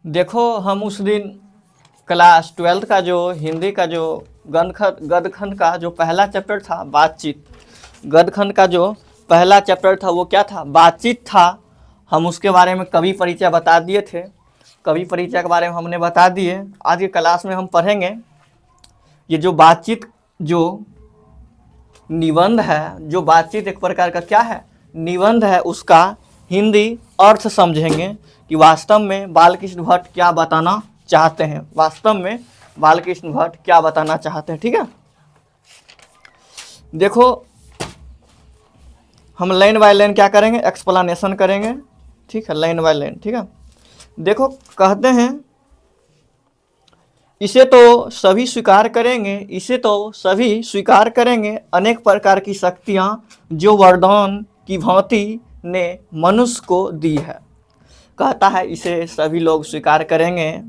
देखो, हम उस दिन क्लास 12th का जो हिंदी का जो गद्यखंड का जो पहला चैप्टर था बातचीत, गद्यखंड का जो पहला चैप्टर था वो क्या था, बातचीत था। हम उसके बारे में कवि परिचय बता दिए थे, कवि परिचय के बारे में हमने बता दिए। आज की क्लास में हम पढ़ेंगे ये जो बातचीत जो निबंध है, जो बातचीत एक प्रकार का क्या है, निबंध है, उसका हिंदी अर्थ समझेंगे कि वास्तव में बालकृष्ण भट्ट क्या बताना चाहते हैं, वास्तव में बालकृष्ण भट्ट क्या बताना चाहते हैं। ठीक है, देखो हम लाइन बाय लाइन क्या करेंगे, एक्सप्लेनेशन करेंगे। ठीक है, लाइन बाय लाइन। ठीक है, देखो कहते हैं इसे तो सभी स्वीकार करेंगे, इसे तो सभी स्वीकार करेंगे, अनेक प्रकार की शक्तियाँ जो वरदान की भांति ने मनुष्य को दी है। कहता है इसे सभी लोग स्वीकार करेंगे,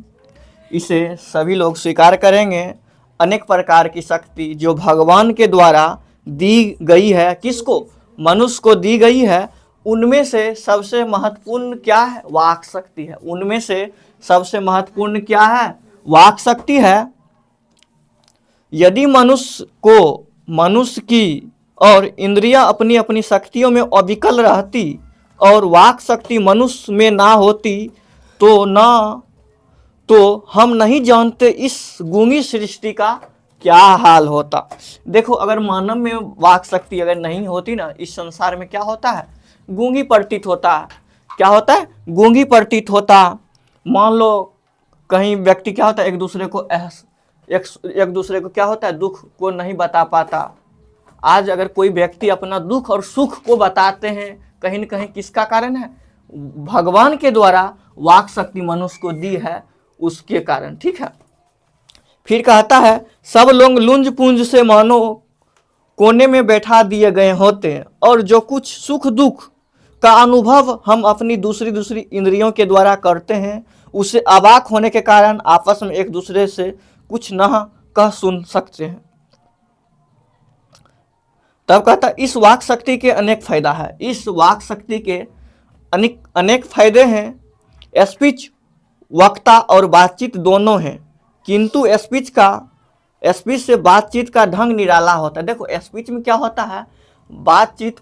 इसे सभी लोग स्वीकार करेंगे, अनेक प्रकार की शक्ति जो भगवान के द्वारा दी गई है, किसको, मनुष्य को दी गई है, उनमें से सबसे महत्वपूर्ण क्या है, वाक शक्ति है। उनमें से सबसे महत्वपूर्ण क्या है, वाक शक्ति है। यदि मनुष्य की और इंद्रियां अपनी अपनी शक्तियों में अविकल रहती और वाक शक्ति मनुष्य में ना होती तो हम नहीं जानते इस गूंगी सृष्टि का क्या हाल होता। देखो, अगर मानव में वाक शक्ति अगर नहीं होती ना, इस संसार में क्या होता है, गूंगी प्रतीत होता है। क्या होता है, गूंगी प्रतीत होता। मान लो कहीं व्यक्ति क्या होता है, एक दूसरे को क्या होता है, दुख को नहीं बता पाता। आज अगर कोई व्यक्ति अपना दुख और सुख को बताते हैं, कहीं न कहीं किसका कारण है, भगवान के द्वारा वाक शक्ति मनुष्य को दी है, उसके कारण। ठीक है, फिर कहता है सब लोग लुंज पुंज से मानो कोने में बैठा दिए गए होते हैं, और जो कुछ सुख दुख का अनुभव हम अपनी दूसरी दूसरी इंद्रियों के द्वारा करते हैं, उसे अवाक होने के कारण आपस में एक दूसरे से कुछ न कह सुन सकते हैं। तब कहता है इस वाक शक्ति के अनेक फायदा है, इस वाक शक्ति के अनेक फायदे हैं। स्पीच, वक्ता और बातचीत दोनों हैं, किंतु स्पीच से बातचीत का ढंग निराला होता है। देखो स्पीच में क्या होता है, बातचीत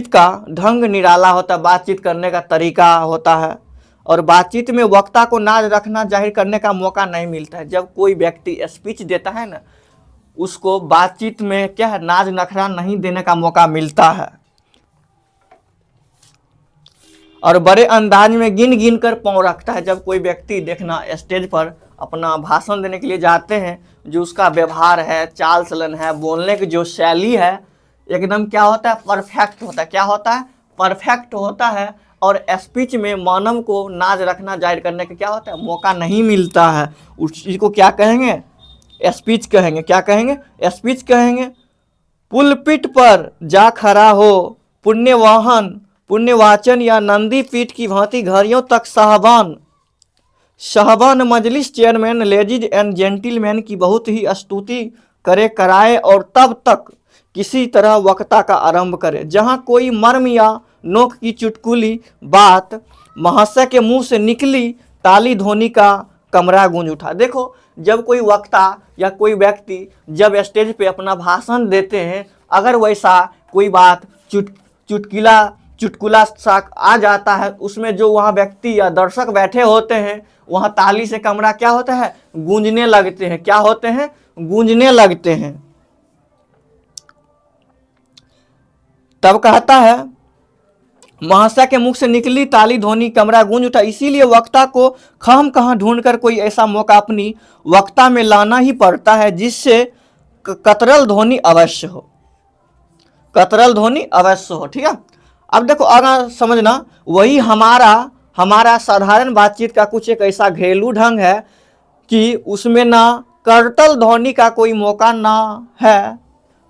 का ढंग निराला होता है, बातचीत करने का तरीका होता है, और बातचीत में वक्ता को नाज रखना जाहिर करने का मौका नहीं मिलता है। जब कोई व्यक्ति स्पीच देता है ना, उसको बातचीत में क्या है, नाज नखरा नहीं देने का मौका मिलता है, और बड़े अंदाज में गिन गिन कर पाँव रखता है। जब कोई व्यक्ति देखना स्टेज पर अपना भाषण देने के लिए जाते हैं, जो उसका व्यवहार है, चाल चलन है, बोलने की जो शैली है, एकदम क्या होता है, परफेक्ट होता है। क्या होता है, परफेक्ट होता है। और स्पीच में मानव को नाज रखना जाहिर करने का क्या होता है, मौका नहीं मिलता है। उस चीज़ को क्या कहेंगे, स्पीच कहेंगे। क्या कहेंगे, स्पीच कहेंगे। पुलपिट पर जा खड़ा हो पुण्यवाचन या नंदी पीठ की भांति घड़ियों तक साहबान मजलिस चेयरमैन लेडीज एंड जेंटिलमैन की बहुत ही स्तुति कराए, और तब तक किसी तरह वक्ता का आरंभ करे। जहां कोई मर्म या नोक की चुटकुली बात महाशय के मुंह से निकली, ताली ध्वनि का कमरा गूंज उठा। देखो, जब कोई वक्ता या कोई व्यक्ति जब स्टेज पे अपना भाषण देते हैं, अगर वैसा कोई बात चुटकुला सा आ जाता है, उसमें जो वहाँ व्यक्ति या दर्शक बैठे होते हैं, वहाँ ताली से कमरा क्या होता है, गूंजने लगते हैं। क्या होते हैं, गूंजने लगते हैं। तब कहता है महाशय के मुख से निकली ताली ध्वनि कमरा गूंज उठा। इसीलिए वक्ता को खाम कहाँ ढूंढकर कोई ऐसा मौका अपनी वक्ता में लाना ही पड़ता है जिससे कतरल ध्वनि अवश्य हो, कतरल ध्वनि अवश्य हो। ठीक है, अब देखो आगे समझना, वही हमारा साधारण बातचीत का कुछ एक ऐसा घरेलू ढंग है कि उसमें ना करतल ध्वनि का कोई मौका ना है,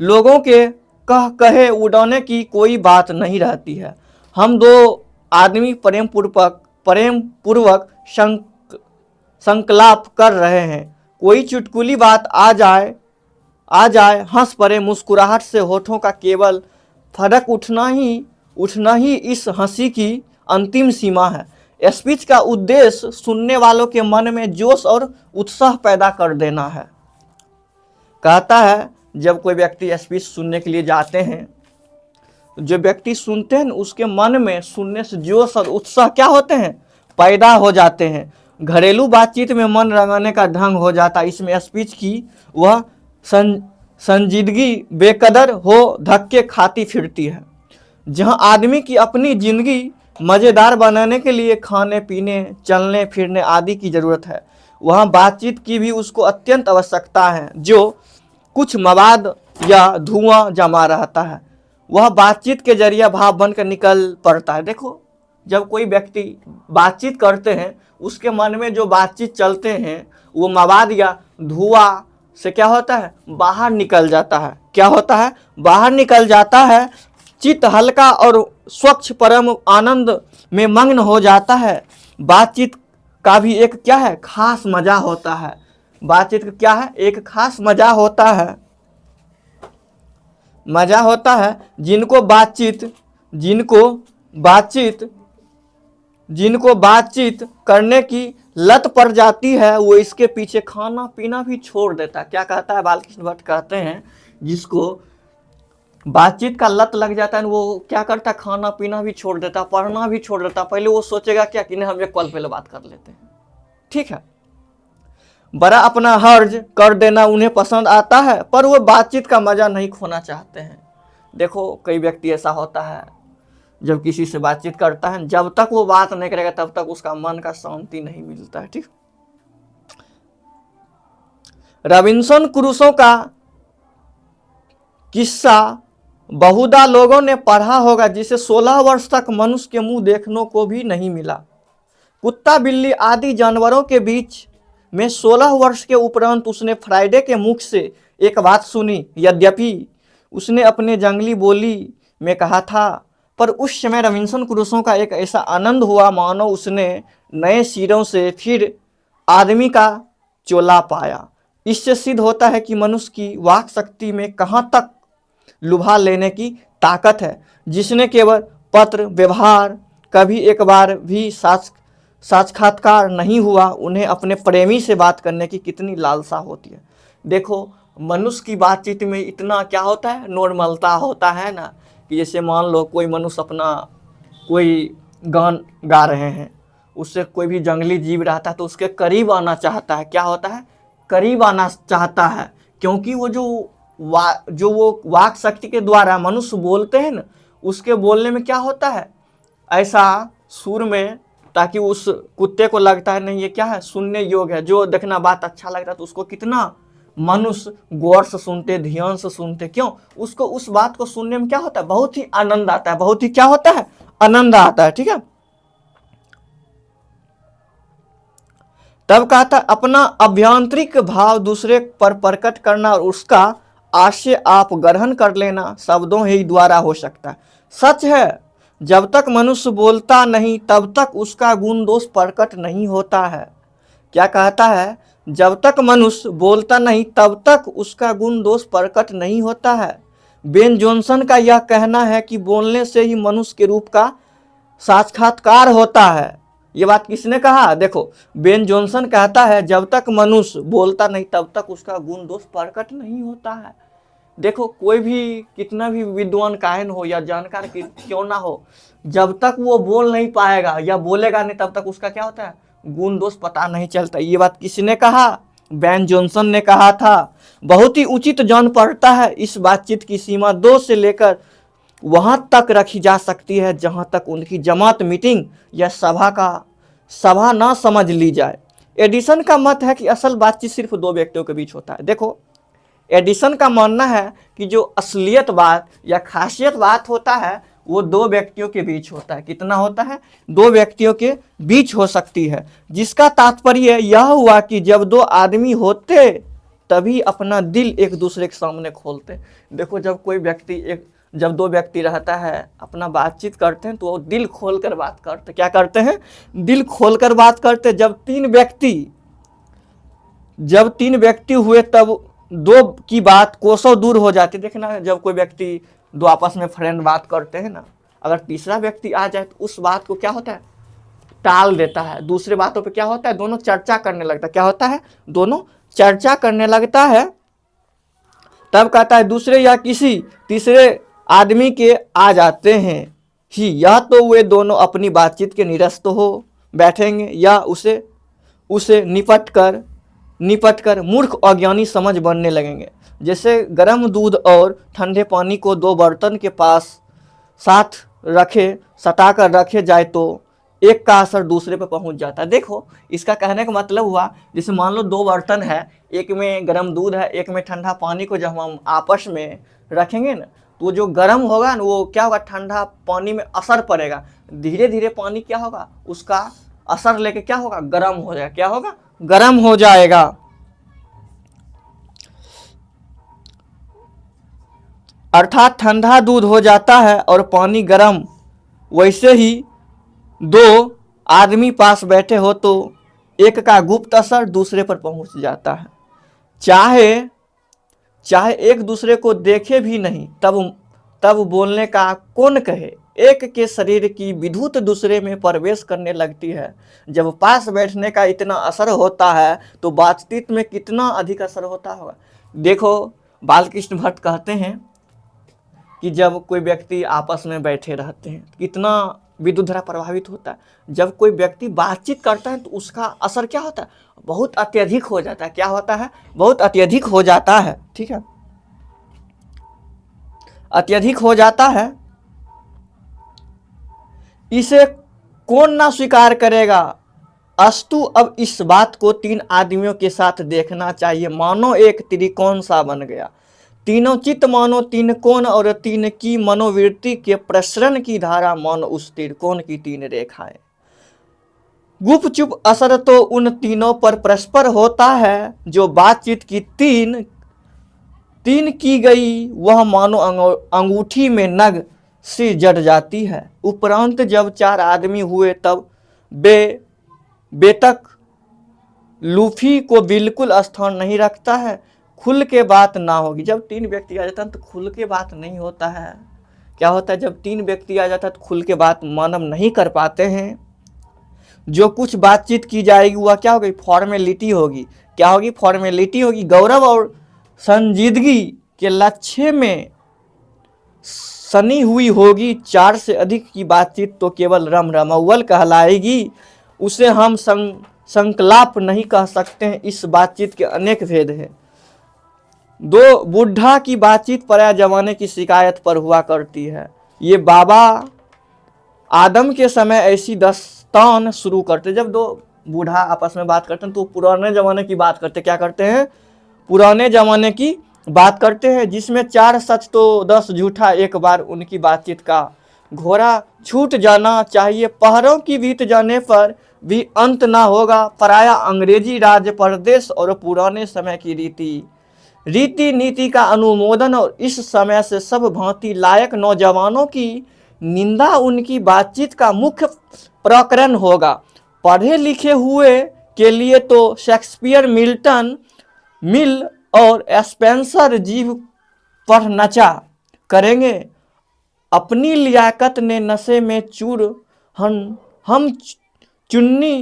लोगों के कहे उड़ाने की कोई बात नहीं रहती है। हम दो आदमी प्रेम पूर्वक संकलाप कर रहे हैं, कोई चुटकुली बात आ जाए हंस पड़े, मुस्कुराहट से होठों का केवल फड़क उठना ही इस हंसी की अंतिम सीमा है। स्पीच का उद्देश्य सुनने वालों के मन में जोश और उत्साह पैदा कर देना है। कहता है जब कोई व्यक्ति स्पीच सुनने के लिए जाते हैं, जो व्यक्ति सुनते हैं उसके मन में सुनने से जोश और उत्साह क्या होते हैं, पैदा हो जाते हैं। घरेलू बातचीत में मन रंगाने का ढंग हो जाता है। इसमें स्पीच की वह संजीदगी बेकदर हो धक्के खाती फिरती है। जहां आदमी की अपनी जिंदगी मज़ेदार बनाने के लिए खाने पीने चलने फिरने आदि की ज़रूरत है, वहाँ बातचीत की भी उसको अत्यंत आवश्यकता है। जो कुछ मवाद या धुआं जमा रहता है वह बातचीत के जरिए भाव बनकर निकल पड़ता है। देखो जब कोई व्यक्ति बातचीत करते हैं उसके मन में जो बातचीत चलते हैं वो मवाद या धुआं से क्या होता है, बाहर निकल जाता है। क्या होता है, बाहर निकल जाता है। चित्त हल्का और स्वच्छ परम आनंद में मग्न हो जाता है। बातचीत का भी एक क्या है, खास मजा होता है। बातचीत का क्या है, एक खास मजा होता है। मजा होता है जिनको बातचीत करने की लत पड़ जाती है वो इसके पीछे खाना पीना भी छोड़ देता है। क्या कहता है बालकृष्ण भट्ट, कहते हैं जिसको बातचीत का लत लग जाता है वो क्या करता है, खाना पीना भी छोड़ देता, पढ़ना भी छोड़ देता। पहले वो सोचेगा क्या कि नहीं हम एक कॉल पहले बात कर लेते हैं, ठीक है। बड़ा अपना हर्ज कर देना उन्हें पसंद आता है, पर वो बातचीत का मजा नहीं खोना चाहते हैं। देखो कई व्यक्ति ऐसा होता है जब किसी से बातचीत करता है, जब तक वो बात नहीं करेगा तब तक उसका मन का शांति नहीं मिलता है, ठीक। रॉबिन्सन क्रूसो का किस्सा बहुधा लोगों ने पढ़ा होगा, जिसे 16 वर्ष तक मनुष्य के मुंह देखने को भी नहीं मिला। कुत्ता बिल्ली आदि जानवरों के बीच में 16 वर्ष के उपरांत उसने फ्राइडे के मुख से एक बात सुनी। यद्यपि उसने अपने जंगली बोली में कहा था, पर उस समय रॉबिन्सन क्रूसो का एक ऐसा आनंद हुआ मानो उसने नए सिरों से फिर आदमी का चोला पाया। इससे सिद्ध होता है कि मनुष्य की वाक शक्ति में कहाँ तक लुभा लेने की ताकत है। जिसने केवल पत्र व्यवहार कभी एक बार भी साक्षात्कार नहीं हुआ, उन्हें अपने प्रेमी से बात करने की कितनी लालसा होती है। देखो मनुष्य की बातचीत में इतना क्या होता है, नॉर्मलता होता है ना, कि जैसे मान लो कोई मनुष्य अपना कोई गान गा रहे हैं, उससे कोई भी जंगली जीव रहता है तो उसके करीब आना चाहता है। क्या होता है, करीब आना चाहता है, क्योंकि वो जो वो वाक शक्ति के द्वारा मनुष्य बोलते हैं ना, उसके बोलने में क्या होता है, ऐसा सुर में, ताकि उस कुत्ते को लगता है नहीं ये क्या है, सुनने योग्य है। जो देखना बात अच्छा लग रहा है तो उसको कितना मनुष्य गौर से सुनते, ध्यान से सुनते। क्यों, उसको उस बात को सुनने में क्या होता है, बहुत ही आनंद आता है, बहुत ही क्या होता है, आनंद आता है, ठीक है। तब कहता अपना अभ्यंतरिक भाव दूसरे पर प्रकट करना और उसका आशय आप ग्रहण कर लेना शब्दों ही द्वारा हो सकता है। सच है, जब तक मनुष्य बोलता नहीं तब तक उसका गुण दोष प्रकट नहीं होता है। क्या कहता है, जब तक मनुष्य बोलता नहीं तब तक उसका गुण दोष प्रकट नहीं होता है। बेन जॉनसन का यह कहना है कि बोलने से ही मनुष्य के रूप का साक्षात्कार होता है। ये बात किसने कहा, देखो बेन जॉनसन कहता है जब तक मनुष्य बोलता नहीं तब तक उसका गुण दोष प्रकट नहीं होता है। देखो कोई भी कितना भी विद्वान कायन हो या जानकार क्यों ना हो, जब तक वो बोल नहीं पाएगा या बोलेगा नहीं तब तक उसका क्या होता है, गुण दोष पता नहीं चलता। ये बात किसने कहा, बेन जॉनसन ने कहा था। बहुत ही उचित जान पड़ता है इस बातचीत की सीमा 2 से लेकर वहां तक रखी जा सकती है जहां तक उनकी जमात मीटिंग या सभा ना समझ ली जाए। एडिसन का मत है कि असल बातचीत सिर्फ 2 व्यक्तियों के बीच होता है। देखो एडिसन का मानना है कि जो असलियत बात या खासियत बात होता है वो 2 व्यक्तियों के बीच होता है। कितना होता है, 2 व्यक्तियों के बीच हो सकती है। जिसका तात्पर्य यह हुआ कि जब 2 आदमी होते तभी अपना दिल एक दूसरे के सामने खोलते। देखो जब 2 व्यक्ति रहता है अपना बातचीत करते हैं तो वो दिल खोलकर बात करते। क्या करते हैं, दिल खोलकर बात करते। जब 3 व्यक्ति हुए तब 2 की बात कोसों दूर हो जाती। देखना जब कोई व्यक्ति 2 आपस में फ्रेंड बात करते हैं ना, अगर तीसरा व्यक्ति आ जाए तो उस बात को क्या होता है, टाल देता है। दूसरे बातों पे क्या होता है, दोनों चर्चा करने लगता है। क्या होता है, दोनों चर्चा करने लगता है। तब कहता है दूसरे या किसी तीसरे आदमी के आ जाते हैं ही, या तो वे दोनों अपनी बातचीत के निरस्त हो बैठेंगे या उसे उसे निपट कर मूर्ख अज्ञानी समझ बनने लगेंगे। जैसे गर्म दूध और ठंडे पानी को दो बर्तन के पास साथ सटा कर रखे जाए तो एक का असर दूसरे पर पहुंच जाता है। देखो, इसका कहने का मतलब हुआ, जैसे मान लो दो बर्तन है, एक में गर्म दूध है, एक में ठंडा पानी को जब हम आपस में रखेंगे ना, तो जो गर्म होगा ना, वो क्या होगा, ठंडा पानी में असर पड़ेगा। धीरे धीरे पानी क्या होगा, उसका असर लेके क्या होगा, गर्म हो जाएगा। क्या होगा, गर्म हो जाएगा। अर्थात ठंडा दूध हो जाता है और पानी गर्म। वैसे ही दो आदमी पास बैठे हो तो एक का गुप्त असर दूसरे पर पहुंच जाता है। चाहे एक दूसरे को देखे भी नहीं, तब बोलने का कौन कहे। एक के शरीर की विद्युत दूसरे में प्रवेश करने लगती है। जब पास बैठने का इतना असर होता है तो बातचीत में कितना अधिक असर होता होगा। देखो, बालकृष्ण भट्ट कहते हैं कि जब कोई व्यक्ति आपस में बैठे रहते हैं कितना विद्युत धारा प्रभावित होता है। जब कोई व्यक्ति बातचीत करता है तो उसका असर क्या होता है, बहुत अत्यधिक हो जाता है। क्या होता है, बहुत अत्यधिक हो जाता है। ठीक है, अत्यधिक हो जाता है। इसे कौन ना स्वीकार करेगा। अस्तु अब इस बात को तीन आदमियों के साथ देखना चाहिए, मानो एक त्रिकोण सा बन गया। तीनों चित्त मानो तीन कोण और तीन की मनोवृत्ति के प्रसरण की धारा मानो उस त्रिकोण की तीन रेखाएं। गुपचुप असर तो उन तीनों पर परस्पर होता है। जो बातचीत की तीन की गई वह मानो अंगूठी में नग से जड़ जाती है। उपरांत जब चार आदमी हुए तब बेतक लूफी को बिल्कुल स्थान नहीं रखता है। खुल के बात ना होगी। जब तीन व्यक्ति आ जाता है तो खुल के बात नहीं होता है। क्या होता है, जब तीन व्यक्ति आ जाता है तो खुल के बात मानव नहीं कर पाते हैं। जो कुछ बातचीत की जाएगी वह क्या होगी, फॉर्मेलिटी होगी। क्या होगी, फॉर्मेलिटी होगी। गौरव और संजीदगी के लक्ष्य में सनी हुई होगी। चार से अधिक की बातचीत तो केवल रमरमौल कहलाएगी। उसे हम संकलाप नहीं कह सकते हैं। इस बातचीत के अनेक भेद हैं। दो बुढ़ा की बातचीत पराया जमाने की शिकायत पर हुआ करती है। ये बाबा आदम के समय ऐसी दास्तान शुरू करते। जब दो बूढ़ा आपस में बात करते हैं तो पुराने जमाने की बात करते। क्या करते हैं, पुराने जमाने की बात करते हैं, जिसमें चार सच तो 10 झूठा। एक बार उनकी बातचीत का घोड़ा छूट जाना चाहिए। पहरों की बीत जाने पर भी अंत ना होगा। पराया अंग्रेजी राज प्रदेश और पुराने समय की रीति नीति का अनुमोदन और इस समय से सब भांति लायक नौजवानों की निंदा उनकी बातचीत का मुख्य प्रकरण होगा। पढ़े लिखे हुए के लिए तो शेक्सपियर, मिल और स्पेंसर जीव पर नचा करेंगे। अपनी लियाकत ने नशे में चूर हम चुन्नी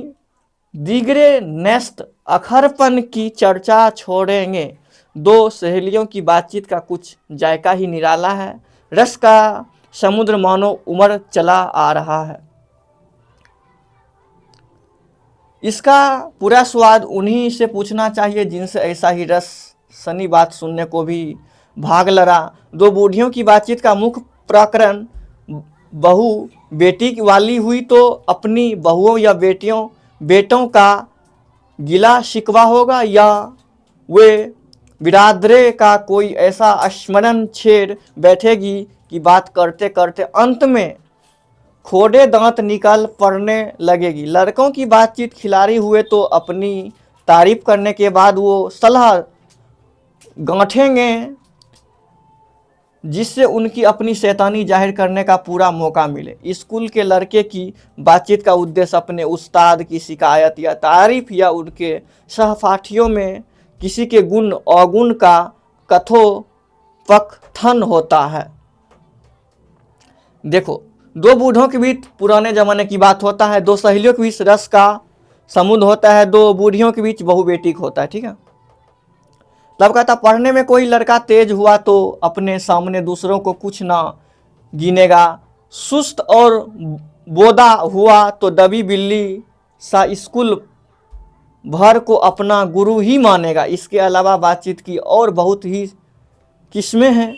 दिगरे नेस्त अखरपन की चर्चा छोड़ेंगे। दो सहेलियों की बातचीत का कुछ जायका ही निराला है। रस का समुद्र मानो उमड़ चला आ रहा है। इसका पूरा स्वाद उन्हीं से पूछना चाहिए जिनसे ऐसा ही रस सनी बात सुनने को भी भाग लड़ा। दो बूढ़ियों की बातचीत का मुख्य प्रकरण बहू बेटी वाली हुई तो अपनी बहुओं या बेटों का गिला शिकवा होगा, या वे बिरादरे का कोई ऐसा स्मरण छेड़ बैठेगी कि बात करते करते अंत में खोड़े दांत निकल पड़ने लगेगी। लड़कों की बातचीत खिलाड़ी हुए तो अपनी तारीफ करने के बाद वो सलाह गांठेंगे जिससे उनकी अपनी शैतानी जाहिर करने का पूरा मौका मिले। स्कूल के लड़के की बातचीत का उद्देश्य अपने उस्ताद की शिकायत या तारीफ या उनके सहपाठियों में किसी के गुण अवगुण का कथोपकथन होता है। देखो, दो बूढ़ों के बीच पुराने जमाने की बात होता है, दो सहेलियों के बीच रस का समुद्र होता है, दो बूढ़ियों के बीच बहु बेटी का होता है, ठीक है। तब कहता पढ़ने में कोई लड़का तेज हुआ तो अपने सामने दूसरों को कुछ ना गिनेगा, सुस्त और बोदा हुआ तो दबी बिल्ली सा स्कूल भर को अपना गुरु ही मानेगा। इसके अलावा बातचीत की और बहुत ही किस्में हैं।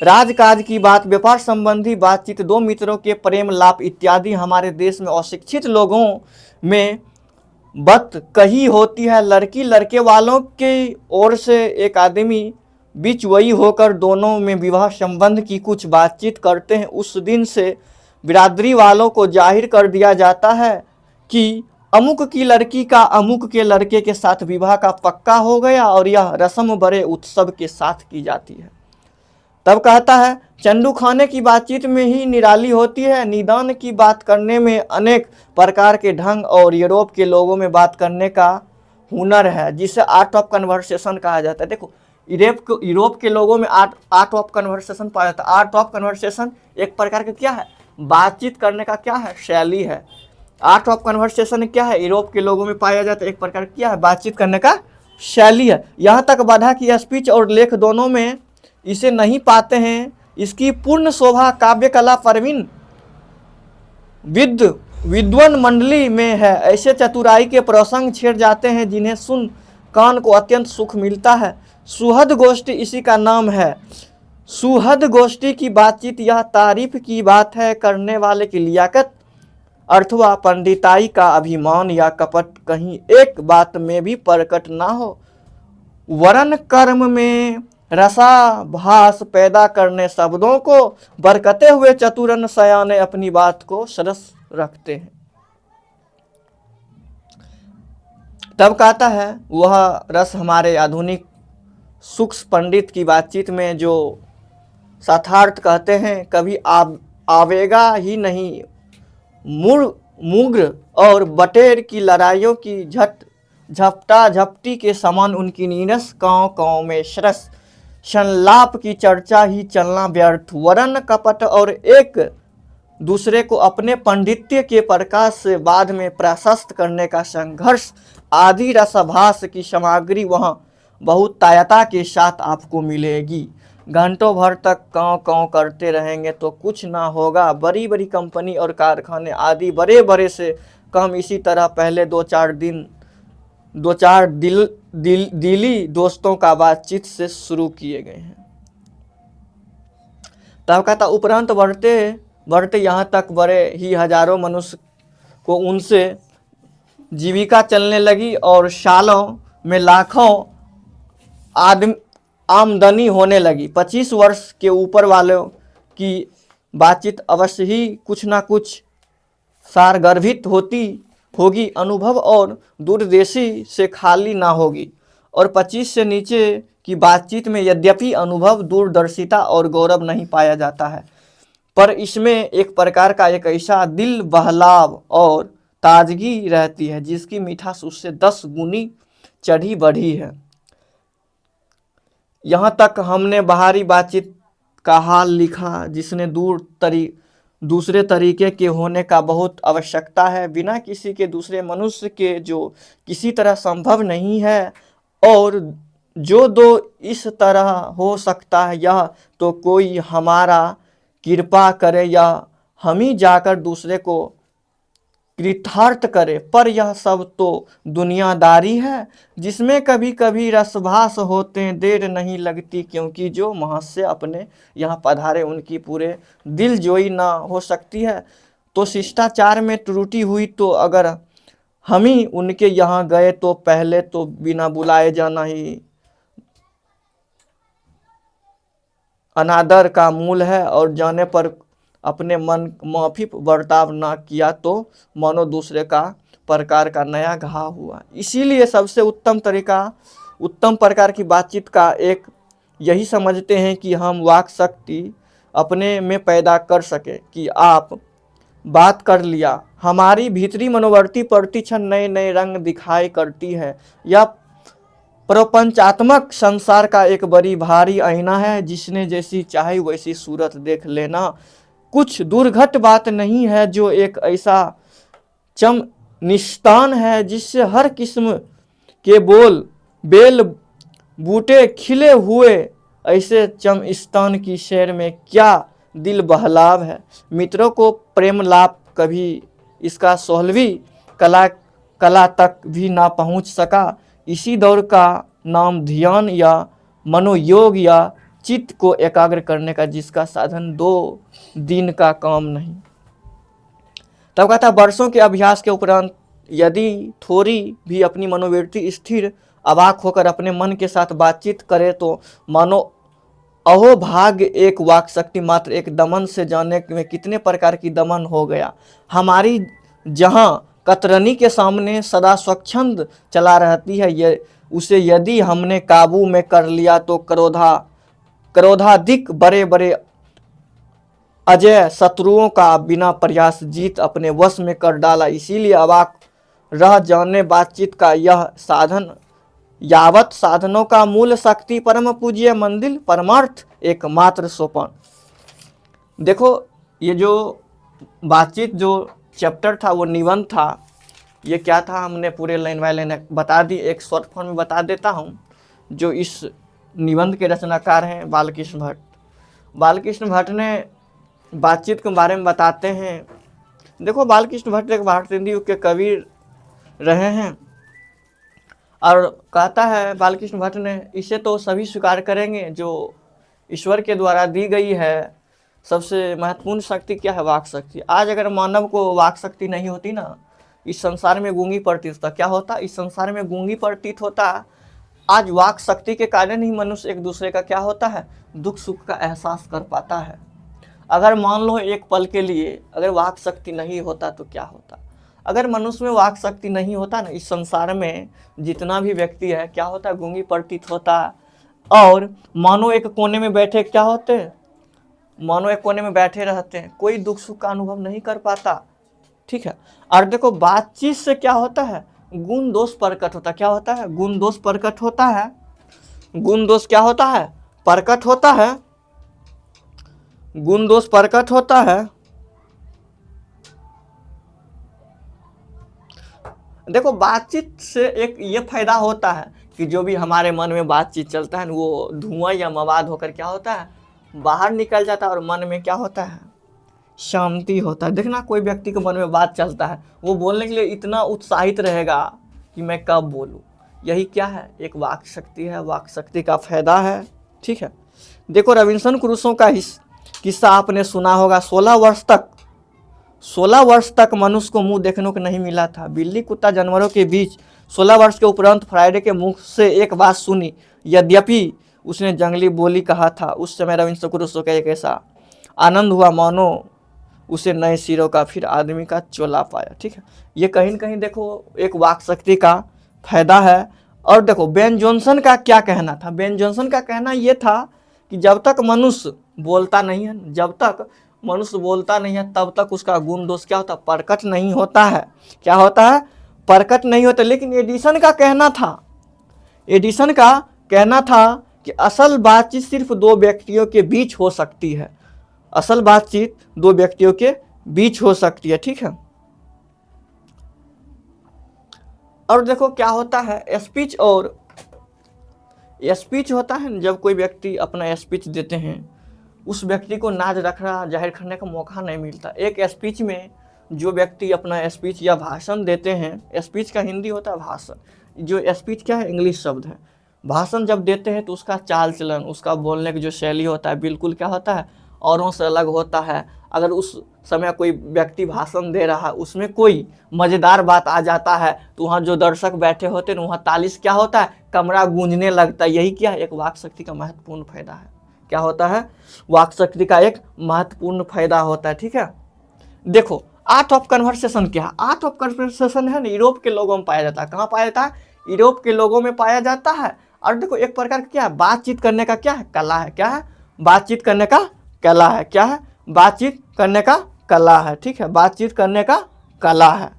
राजकाज की बात, व्यापार संबंधी बातचीत, दो मित्रों के प्रेम लाप इत्यादि हमारे देश में अशिक्षित लोगों में बत कही होती है। लड़की लड़के वालों की ओर से एक आदमी बीच वही होकर दोनों में विवाह संबंध की कुछ बातचीत करते हैं। उस दिन से बिरादरी वालों को जाहिर कर दिया जाता है कि अमुक की लड़की का अमुक के लड़के के साथ विवाह का पक्का हो गया, और यह रस्म बड़े उत्सव के साथ की जाती है। तब कहता है चंदू खाने की बातचीत में ही निराली होती है, निदान की बात करने में अनेक प्रकार के ढंग और यूरोप के लोगों में बात करने का हुनर है, जिसे आर्ट ऑफ कन्वर्सेशन कहा जाता है। देखो यूरोप के लोगों में आर्ट ऑफ कन्वर्सेशन पाया जाता है। आर्ट ऑफ कन्वर्सेशन एक प्रकार का क्या है, बातचीत करने का क्या है, शैली है। आर्ट ऑफ कन्वर्सेशन क्या है, यूरोप के लोगों में पाया जाता है, एक प्रकार क्या है, बातचीत करने का शैली है। यहाँ तक बाधा की स्पीच और लेख दोनों में इसे नहीं पाते हैं। इसकी पूर्ण शोभा काव्य कला प्रवीण विद्वान मंडली में है। ऐसे चतुराई के प्रसंग छेड़ जाते हैं जिन्हें सुन कान को अत्यंत सुख मिलता है। सुहद गोष्ठी इसी का नाम है। सुहद गोष्ठी की बातचीत यह तारीफ की बात है, करने वाले की लियाकत अथवा पंडिताई का अभिमान या कपट कहीं एक बात में भी प्रकट ना हो। वरन कर्म में रसाभास पैदा करने शब्दों को बरकते हुए चतुरन सयाने अपनी बात को सरस रखते हैं। तब कहता है वह रस हमारे आधुनिक सूक्ष्म पंडित की बातचीत में जो शतार्थ कहते हैं कभी आवेगा ही नहीं। मुग्र और बटेर की लड़ाइयों की झपटा झपटी के समान उनकी नीरस काँव में सरस संलाप की चर्चा ही चलना व्यर्थ। वरन कपट और एक दूसरे को अपने पांडित्य के प्रकाश से बाद में प्रशस्त करने का संघर्ष आदि रसभास की सामग्री वहाँ बहुत तायता के साथ आपको मिलेगी। घंटों भर तक काँव काँव करते रहेंगे तो कुछ ना होगा। बड़ी बड़ी कंपनी और कारखाने आदि बड़े बड़े से कम इसी तरह पहले दो चार दिली दोस्तों का बातचीत से शुरू किए गए हैं। तब कहता उपरांत बढ़ते बढ़ते यहाँ तक बड़े ही हजारों मनुष्य को उनसे जीविका चलने लगी और सालों में लाखों आमदनी होने लगी। 25 वर्ष के ऊपर वालों की बातचीत अवश्य ही कुछ ना कुछ सारगर्भित होगी, अनुभव और दूरदेशी से खाली ना होगी। और 25 से नीचे की बातचीत में यद्यपि अनुभव, दूरदर्शिता और गौरव नहीं पाया जाता है, पर इसमें एक प्रकार का एक ऐसा दिल बहलाव और ताजगी रहती है जिसकी मिठास उससे 10 गुनी चढ़ी बढ़ी है। यहाँ तक हमने बाहरी बातचीत का हाल लिखा जिसने दूसरे तरीके के होने का बहुत आवश्यकता है, बिना किसी के दूसरे मनुष्य के जो किसी तरह संभव नहीं है। और जो दो इस तरह हो सकता है यह तो कोई हमारा कृपा करे या हम ही जाकर दूसरे को कृतार्थ करे, पर यह सब तो दुनियादारी है जिसमें कभी कभी रसभास होते हैं। देर नहीं लगती क्योंकि जो महाशय अपने यहाँ पधारे उनकी पूरे दिल जोई ना हो सकती है। तो शिष्टाचार में त्रुटि हुई तो अगर हम ही उनके यहाँ गए तो पहले तो बिना बुलाए जाना ही अनादर का मूल है, और जाने पर अपने मन माफी बर्ताव ना किया तो मानो दूसरे का प्रकार का नया घाव हुआ। इसीलिए सबसे उत्तम प्रकार की बातचीत का एक यही समझते हैं कि हम वाक शक्ति अपने में पैदा कर सके कि आप बात कर लिया, हमारी भीतरी मनोवर्ती प्रतिक्षण नए नए रंग दिखाई करती है। यह प्रपंचात्मक संसार का एक बड़ी भारी आईना है, जिसने जैसी चाहे वैसी सूरत देख लेना। कुछ दुर्घट बात नहीं है जो एक ऐसा चम निस्तान है जिससे हर किस्म के बेल बूटे खिले हुए, ऐसे चमस्तान की शहर में क्या दिल बहलाव है। मित्रों को प्रेम लाभ कभी इसका 16वीं कला तक भी ना पहुंच सका। इसी दौर का नाम ध्यान या मनोयोग या चित्त को एकाग्र करने का, जिसका साधन 2 दिन का काम नहीं। तब कहता वर्षों के अभ्यास के उपरांत यदि थोड़ी भी अपनी मनोवृत्ति स्थिर अवाक होकर अपने मन के साथ बातचीत करे तो मानो अहो भाग्य, एक वाक शक्ति मात्र एक दमन से जाने में कितने प्रकार की दमन हो गया। हमारी जहाँ कतरनी के सामने सदा स्वच्छंद चला रहती है, ये उसे यदि हमने काबू में कर लिया तो क्रोधाधिक बड़े बड़े अजय शत्रुओं का बिना प्रयास जीत अपने वश में कर डाला। इसीलिए अवाक रह जाने बातचीत का यह साधन, यावत साधनों का मूल शक्ति परम पूज्य मंदिर परमार्थ एकमात्र सोपान। देखो ये जो बातचीत जो चैप्टर था वो निबंध था, ये क्या था हमने पूरे लाइन बाय लाइन बता दी। एक शॉर्ट फॉर्म में बता देता हूँ। जो इस निबंध के रचनाकार हैं बालकृष्ण भट्ट। बालकृष्ण भट्ट ने बातचीत के बारे में बताते हैं। देखो बालकृष्ण भट्ट एक भारतेंदु युग के कवि रहे हैं और कहता है बालकृष्ण भट्ट ने, इसे तो सभी स्वीकार करेंगे जो ईश्वर के द्वारा दी गई है सबसे महत्वपूर्ण शक्ति क्या है, वाक शक्ति। आज अगर मानव को वाक शक्ति नहीं होती ना, इस संसार में गूंगी प्रतीत होता। क्या होता? इस संसार में गूंगी प्रतीत होता। आज वाक शक्ति के कारण ही मनुष्य एक दूसरे का क्या होता है, दुख सुख का एहसास कर पाता है। अगर मान लो एक पल के लिए अगर वाक शक्ति नहीं होता तो क्या होता? अगर मनुष्य में वाक शक्ति नहीं होता ना, इस संसार में जितना भी व्यक्ति है क्या होता है, गूंगी प्रतीत होता। और मानो एक कोने में बैठे क्या होते, मानो एक कोने में बैठे रहते हैं, कोई दुख सुख का अनुभव नहीं कर पाता। ठीक है। और देखो बातचीत से क्या होता है, गुण दोष प्रकट होता। क्या होता है? गुण दोष प्रकट होता है। गुण दोष क्या होता है? प्रकट होता है। गुण दोष प्रकट होता है। देखो बातचीत से एक ये फायदा होता है कि जो भी हमारे मन में बातचीत चलता है वो धुआं या मवाद होकर क्या होता है, बाहर निकल जाता है और मन में क्या होता है, शांति होता है। देखना कोई व्यक्ति के मन में बात चलता है, वो बोलने के लिए इतना उत्साहित रहेगा कि मैं कब बोलूं। यही क्या है, एक वाक शक्ति है। वाक शक्ति का फायदा है। ठीक है। देखो रॉबिन्सन क्रूसो का किस्सा आपने सुना होगा। 16 वर्ष तक मनुष्य को मुंह देखने को नहीं मिला था। बिल्ली कुत्ता जानवरों के बीच 16 वर्ष के उपरांत फ्राइडे के मुख से एक बात सुनी, यद्यपि उसने जंगली बोली कहा था। उस समय रॉबिन्सन क्रूसो का एक ऐसा आनंद हुआ मानो उसे नए सिरों का फिर आदमी का चोला पाया। ठीक है। ये कहीं न कहीं देखो एक वाक शक्ति का फायदा है। और देखो बेन जॉनसन का क्या कहना था। बेन जॉनसन का कहना ये था कि जब तक मनुष्य बोलता नहीं है, जब तक मनुष्य बोलता नहीं है तब तक उसका गुण दोष क्या होता, प्रकट नहीं होता है। क्या होता है? प्रकट नहीं होता। लेकिन एडिसन का कहना था कि असल बातचीत सिर्फ 2 व्यक्तियों के बीच हो सकती है। असल बातचीत 2 व्यक्तियों के बीच हो सकती है। ठीक है। और देखो क्या होता है, स्पीच होता है। जब कोई व्यक्ति अपना स्पीच देते हैं उस व्यक्ति को नाज रखना जाहिर करने का मौका नहीं मिलता। एक स्पीच में जो व्यक्ति अपना स्पीच या भाषण देते हैं, स्पीच का हिंदी होता है भाषण, जो स्पीच क्या है, इंग्लिश शब्द है। भाषण जब देते हैं तो उसका चाल चलन, उसका बोलने की जो शैली होता है बिल्कुल क्या होता है, औरों से अलग होता है। अगर उस समय कोई व्यक्ति भाषण दे रहा है उसमें कोई मज़ेदार बात आ जाता है तो वहाँ जो दर्शक बैठे होते हैं वहाँ ताली से क्या होता है, कमरा गूंजने लगता है। यही क्या है, एक वाक शक्ति का महत्वपूर्ण फायदा है। क्या होता है? वाक शक्ति का एक महत्वपूर्ण फायदा होता है। ठीक है। देखो आर्ट ऑफ कन्वर्सेशन क्या है? आर्ट ऑफ कन्वर्सेशन है ना, यूरोप के लोगों में पाया जाता है। कहाँ पाया जाता है? यूरोप के लोगों में पाया जाता है। और देखो एक प्रकार का क्या है, बातचीत करने का क्या है, कला है। क्या है? बातचीत करने का कला है। क्या है? बातचीत करने का कला है। ठीक है। बातचीत करने का कला है।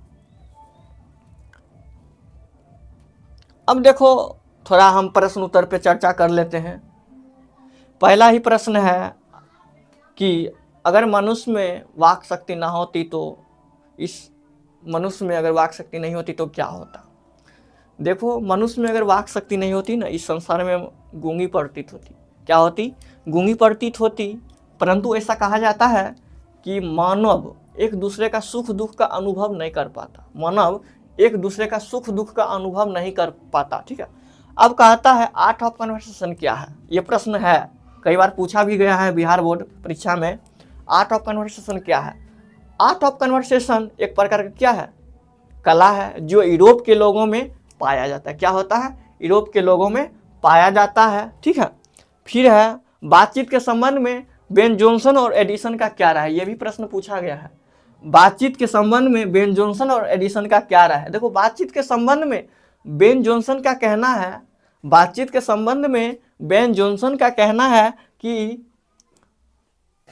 अब देखो थोड़ा हम प्रश्न उत्तर पे चर्चा कर लेते हैं। पहला ही प्रश्न है कि अगर मनुष्य में वाक शक्ति ना होती तो इस मनुष्य में अगर वाक शक्ति नहीं होती तो क्या होता। देखो, मनुष्य में अगर वाक शक्ति नहीं होती ना, इस संसार में गूंगी प्रतीत होती। क्या होती? गूंगी प्रतीत होती। परंतु ऐसा कहा जाता है कि मानव एक दूसरे का सुख दुख का अनुभव नहीं कर पाता। मानव एक दूसरे का सुख दुख का अनुभव नहीं कर पाता। ठीक है। अब कहता है आर्ट ऑफ कन्वर्सेशन क्या है? ये प्रश्न है, कई बार पूछा भी गया है बिहार बोर्ड परीक्षा में। आर्ट ऑफ कन्वर्सेशन क्या है? आर्ट ऑफ कन्वर्सेशन एक प्रकार का क्या है? कला है, जो यूरोप के लोगों में पाया जाता है। क्या होता है? यूरोप के लोगों में पाया जाता है। ठीक है। फिर है बातचीत के संबंध में बेन जॉनसन और एडिसन का क्या राय है? ये भी प्रश्न पूछा गया है। बातचीत के संबंध में बेन जॉनसन और एडिसन का क्या राय है? देखो, बातचीत के संबंध में बेन जॉनसन का कहना है, बातचीत के संबंध में बेन जॉनसन का कहना है कि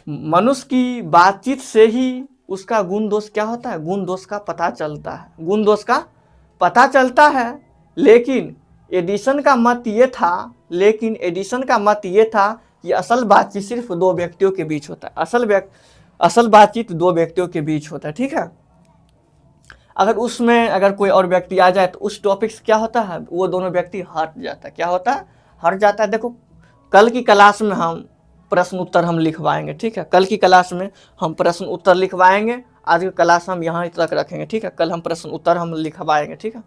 मनुष्य की बातचीत से ही उसका गुण दोष क्या होता है? गुण दोष का पता चलता है। गुण दोष का पता चलता है। लेकिन एडिसन का मत ये था कि असल बातचीत सिर्फ दो व्यक्तियों के बीच होता है। असल बातचीत दो व्यक्तियों के बीच होता है। ठीक है। अगर उसमें अगर कोई और व्यक्ति आ जाए तो उस टॉपिक से क्या होता है? वो दोनों व्यक्ति हट जाता है। क्या होता है? हट जाता है। देखो, कल की क्लास में हम प्रश्न उत्तर हम लिखवाएंगे। ठीक है। कल की क्लास में हम प्रश्न उत्तर लिखवाएंगे। आज की क्लास हम यहाँ तक रखेंगे। ठीक है। कल हम प्रश्न उत्तर हम लिखवाएंगे। ठीक है।